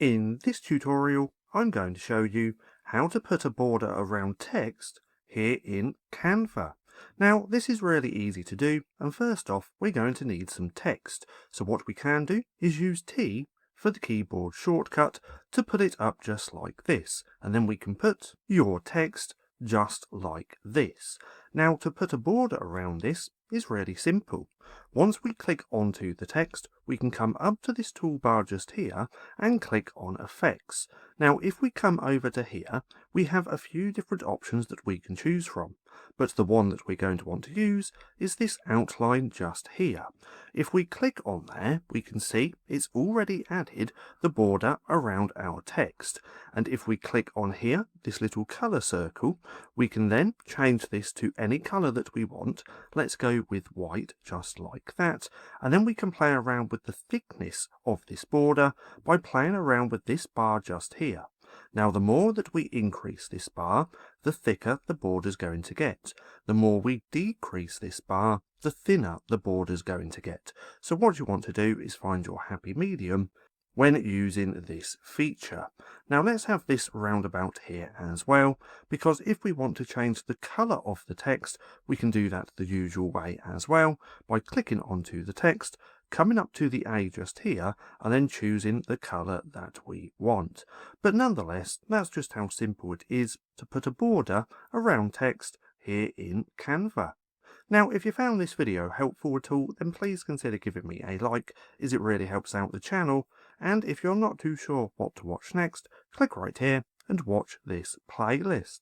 In this tutorial, I'm going to show you how to put a border around text here in Canva. Now, this is really easy to do, and first off, we're going to need some text. So what we can do is use T for the keyboard shortcut to put it up just like this, and then we can put your text just like this. Now, to put a border around this is really simple. Once we click onto the text, we can come up to this toolbar just here and click on Effects. Now, if we come over to here, we have a few different options that we can choose from, but the one that we're going to want to use is this outline just here. If we click on there, we can see it's already added the border around our text. And if we click on here, this little color circle, we can then change this to any color that we want. Let's go with white, just like that. And then we can play around with the thickness of this border by playing around with this bar just here. Now, the more that we increase this bar, the thicker the border's going to get. The more we decrease this bar, the thinner the border's going to get. So what you want to do is find your happy medium when using this feature. Now let's have this roundabout here as well, because if we want to change the color of the text, we can do that the usual way as well, by clicking onto the text, coming up to the A just here, and then choosing the color that we want. But nonetheless, that's just how simple it is to put a border around text here in Canva. Now, if you found this video helpful at all, then please consider giving me a like, as it really helps out the channel. And if you're not too sure what to watch next, click right here and watch this playlist.